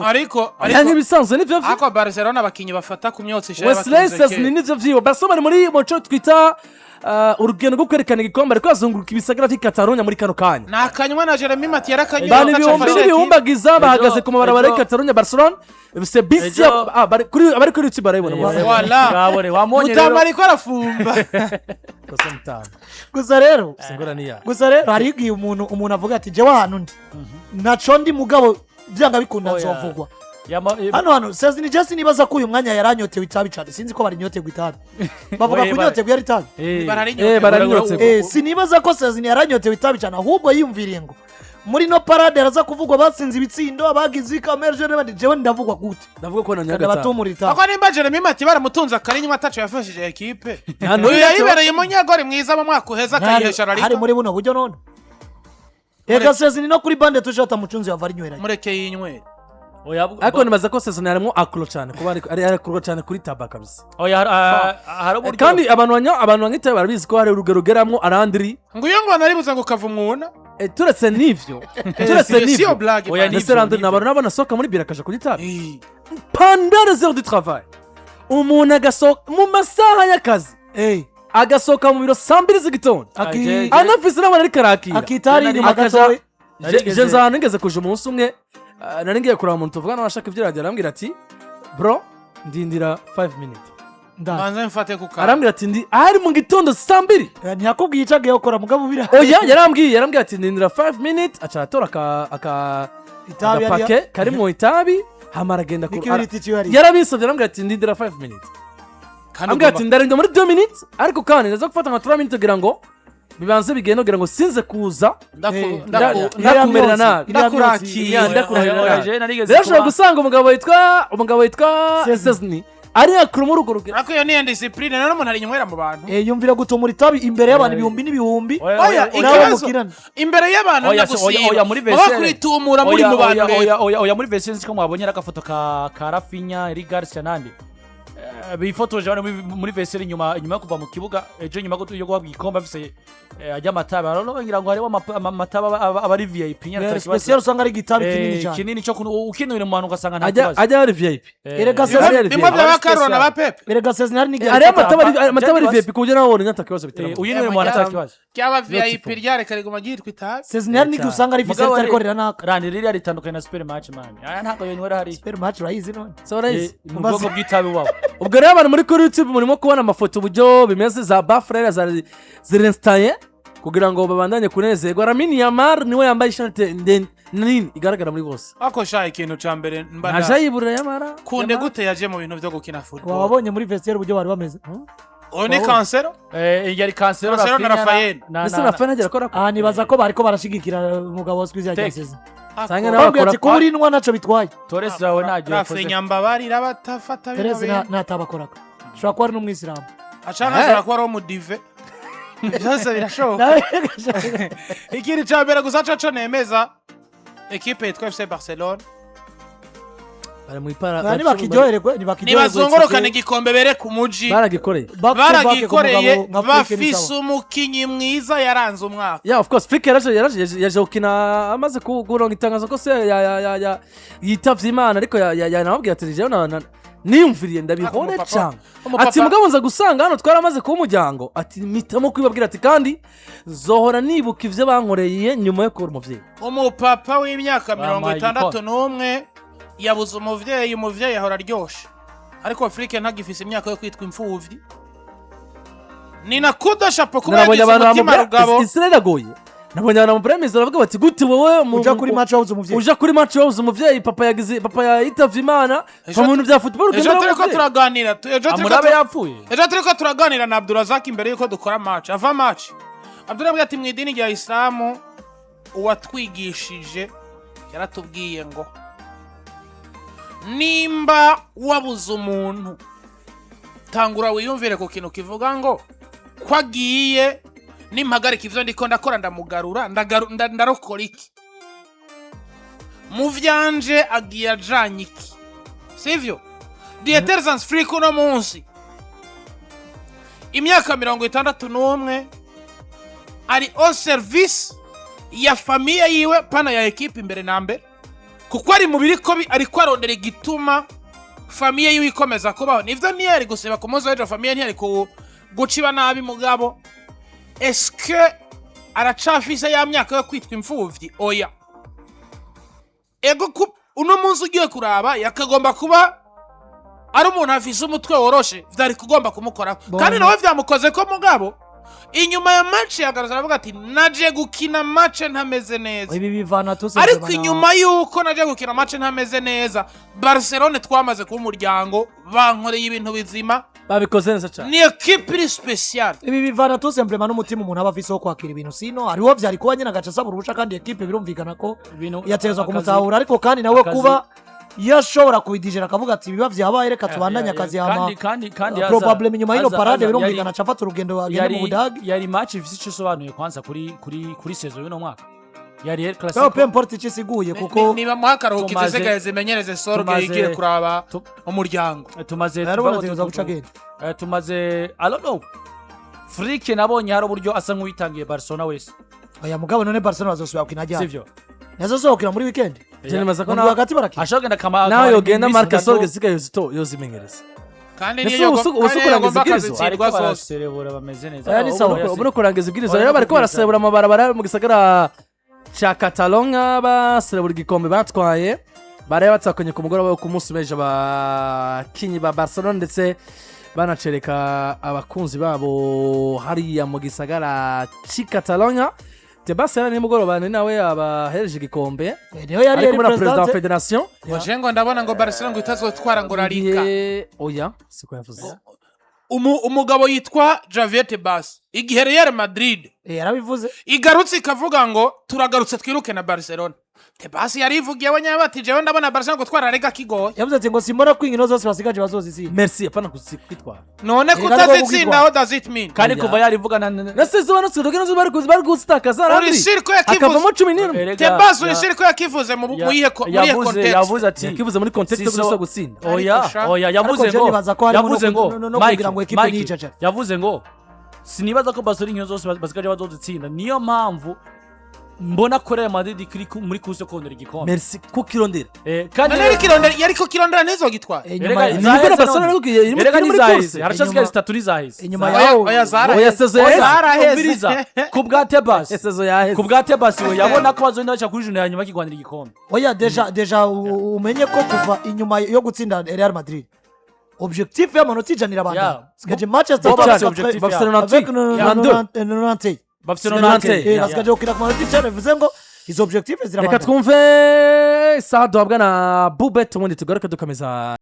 ariko ibisanzwe nivyo ako Barcelona abakinyi bafata ku myotsi shaye Szceszney nivyo vyibo Barcelona muri moco twita urugendo rwo kwerekana igikombe ariko azunguruka ibisagara vy'i Catalonia muri kano kanya nakanywa na Jeremy Mati yarakanywa bani bihumbagiza bahagaze ku mabarabara y'i Catalonia Barcelona c'est bisi bari kuri YouTube barayibona voilà mutamari ko arafumba gusa rero hari igihe umuntu avuga ati je wahantu ndi naco ndi mugabo byanga bikunda nzovugwa hano Szceszney Jesse nibaza ko uyu mwanya yaranyotewe itabi cyane sinzi ko bari nyotewe itabi bavuga kunyotewe yari itabi baranyotewe sinibaza ko Szceszney yaranyotewe itabi cyane ahubwo yiyumviriye ngo muri no parade araza kuvugwa batsinze ibitsindo abagize kamerje n'abandi jewe ndavugwa gute ndavuga ko nanyaga batumurita ako nimba Jeremy Mati baramutunza karinywa atacho yafashije equipe yayibereye umunyagori mwiza mu mwaka uheza kayihesha Laliga hari muri buno buryo none ega Szceszney no kuri bande tujata mucunzi yavari nywera mureke yinywera ariko nibaza ko Szceszney arimo akuro cyane kuba ari akuro cyane kuri tabaka kabisa kandi abantu banyita barabizi ko hari urugero rugeramwo Landry ngo iyo ngo naribuza ngo kavumuna turetse n'ivyo Landry n'abantu nabona soka muri birakaje kuri tabi pendant les heures du travail umuntu agasoka mu masaha y'akazi agasoka mu biro 2:00 z'igitondo anafise n'abana ari karakira akitari inyuma gatowe je nzanengeze kuje umunsi umwe naringiye kuraba umuntu tuvugana washaka ivyo radio arambwira ati bro ndindira 5 minutes manze mfate ku kara arambwira ati ndi ari mu gitondo 2:00 ntiyakubwiye icagiye gukora mugabo bira oya yarambwiye ati ndindira 5 minutes aca atora aka pake kari mu itabi hamara genda ku yarabisovye arambwira ati ndindira 5 minutes ambwira ati ndarenga muri 2 minutes ariko kandi ndaza gufata nka 3 minutes kugira ngo bibanze bigeno kugira ngo sinze kuza ndakumerera nabi ndashobora gusanga umugabo witwa Szceszney ari akuru mu rugo rugira ako yo ni discipline none umuntu ari nywera mu bantu yumvira gutumura itabi imbere y'abantu ibihumbi n'ibihumbi imbere y'abantu oya muri version bakuritumura muri mu bantu oya muri version ko mwabonye agafoto ka Rafinha Rigarcia nande bifotoje bane muri version inyuma kuva mu kibuga ejo nyuma yo guhabwa ikomba afise ajya mataba ngira ngo hariho amataba abari VIP nyara special usanga ari gitabi kinini cyo ukinira mu bantu ugasanga nta ajya ari VIP erega Szceszney bimwe by'abakarona na Pep erega Szceszney hari nigera ari amataba ari VIP kugira ngo wone nyata kibazo bitera uyinwe mu bantu atakibazo cyaba VIP ryare kare guma gitwa itabi Szceszney hari nigera usanga ari visa arikorera naka randi riri ari tandukanye na super match man ntabwo yonwera hari super match rayizi none so rayizi mu bwoko bw'itabi wabo ubwo rero abantu muri kuri YouTube murimo kubona amafoto uburyo bimeze za bafrera zirinstaye kugira ngo babandanye kunezerwa Lamine Yamal niwe yambaye ishati nini igaragara muri bose ako sha ikintu ca mbere mbana najayibura Yamara kunde gute yaje mu bintu byo gukina football wabonye muri vestiaire uburyo bari bameze one Cancelo yari Cancelo na Rafael na Rafael agera ko nibaza ko bariko barashigikira umugabo wa Squeeze yagiseze sanga n'abakora ko uri nwa naco bitwaye Torres zawe nagiye Rafinha mbabarira batafata bino Torres natabakoraka shobora kuba ari n'umwisilamu ashaka kuba ari umudive byose birashoboka ikiri ca mbere gusa caco nemeza equipe yitwa FC Barcelona bari mu ipara nibazongorokana igikombe bere ku muji baragikoreye bafise umukinyi mwiza yaranze umwaka yeah of course Flick yaje gukina amaze kuronka itangazo ko se yitavye Imana ariko yanababwiye ati jewe niyumviriye ndabihore cyane ati mugabo nza gusanga hano twaramaze ku muryango ati mitamo kwibabwira ati kandi zohora nibuka ivyo bankoreye nyuma yo kubura umuvyeyi umupapa w'imyaka 61 yabuze umuvyeyi ahora aryoshe ariko Afrique ntagifise imyaka yo kwitwa imfuvyi ni nakuda chapeau kuba yagize umutima rugabo Israel agoye nabonye abantu mu premise baravuga bati gute wowe uja kuri match wabuze umuvyeyi papa yitavye Imana mu bintu bya football ejo turiko turaganira amurabe yapfuye ejo turiko turaganira na Abdurazak imbere yuko dukora match ava match Abdurazak ati mu idini rya Islam uwatwigishije yaratubwiye ngo nimba wabuze umuntu tangura wiyumvire ku kintu kivuga ngo kwagiye nimpagarika ivyo ndiko ndakora ndamugarura ndarokora iki mu vyanje agiye ajanye iki sivyo Dietersans free kuno munsi imyaka 61 ari au service ya famille yiwe pana ya equipe imbere na mbere kuko ari mu biriko ariko arondera igituma famiye yiwe ikomeza kubaho. Nivyo ntiyari guseba ku munsi w'ejo famiye ntiyari guciba nabi mugabo. Eske aracafise ya myaka yo kwitwa imfuvyi? Oya. Ego uno munsi ugiye kuraba yakagomba kuba ari umuntu afise umutwe woroshe vyari kugomba kumukora kandi nawe vyamukoze ko mugabo inyuma ya match yagaruza aravuga ati naje gukina match ntameze neza. Ibi bivana tose ariko inyuma yuko naje gukina match ntameze neza Barcelona twamaze ku muryango bankoreye ibintu bizima babikoze neza cyane. Ni equipe iri special. Ibi bivana tose simplement n'umutima umuntu aba afise wo kwakira ibintu sino hariho vyari kuba nyina gaca asaba urusha kandi equipe birumvikana ko yatezwa kumutahura ariko kandi nawe kuba yashobora kubidijera akavuga ati biba vyabaye reka tubandanye akazi ama kandi probably nyuma y'ino parade birumvikana acafata urugendo agenda mu Budagi. Yari match ifise ico sobanuye kwanza kuri saison y'uno mwaka yari El Clasico pe importe cisiguye kuko niba mwakaro kizesega zimenyereze sorge igire kuraba umuryango tumaze guca genda tumaze I don't know Frike nabonye hari uburyo asa nk'uwitangiye Barcelona wese. Oya mugabo none Barcelona azosubira kwinajya sivyo yazosokira muri weekend cyane maze ko hagati barakina ashogenda kama nawe yogenda Marc Sorge sigaye yozimenyereza kandi niyo usukurangiza ibwirizwa ariko baraserebura bameze neza ubwo kurangiza ibwirizwa rero bariko baraserebura amabarabara mu gisagara cha Catalonia baserebura igikombe batwaye bari batakanye ku mugoroba wo ku munsi beje abakinyi ba Barcelona ndetse banacereka abakunzi babo hariya mu gisagara ci Catalonia. Tebasera ni mugoroba nawe abahereje igikombe niyo yari president wa federation wajengo ndabona ngo Barcelona ngo itazotwara ngo Laliga. Oya siko yavuze umugabo yitwa Javier Tebas igihe Real Madrid yarabivuze igarutse ikavuga ngo turagarutse twiruke na Barcelona. Tebas yarivugiye abanya bati jewe ndabona Barcelona ngo twara Laliga kigoye. Yavuze ati ngo simbona kwinkino zose basigaje bazozizina. Merci apana kuzikwitwara none kutazitsinda how does it mean? kandi kuva yarivugana nasizo bano tugena zo bari gustakaza Landry urishiriko yakivuze akavamo 17. Tebas urishiriko yakivuze muri context yavuze ati yakivuze muri context yo gutsinda. Oya yavuze ngo yavuze ngo sinibaza ko Barcelona inyo zose basigaje bazozitsinda niyo mpamvu mbona ko Real Madrid kiri muri kuse kondera igikombe. Merci kukirondera kandi yariko kirondera nezo gitwara niko Barcelona ariko iri muri kose harashasigaye zitatu zahise inyuma yaho oya saison yaraheze ku bwa Tebas saison yaheze ku bwa Tebas we yabona ko bazonda baca kuri june ya nyuma kigwanira igikombe. Oya deja umenye ko kuva inyuma yo gutsinda Real Madrid objectif y'amanota ijanira abantu sigaje Manchester Barcelona avec 90 Barcelona basigaje gukina ku manota icana bivuze ngo izo objectif zirabana. Reka twumve Sado abwa na Bubet ubundi tugaruke dukomeza.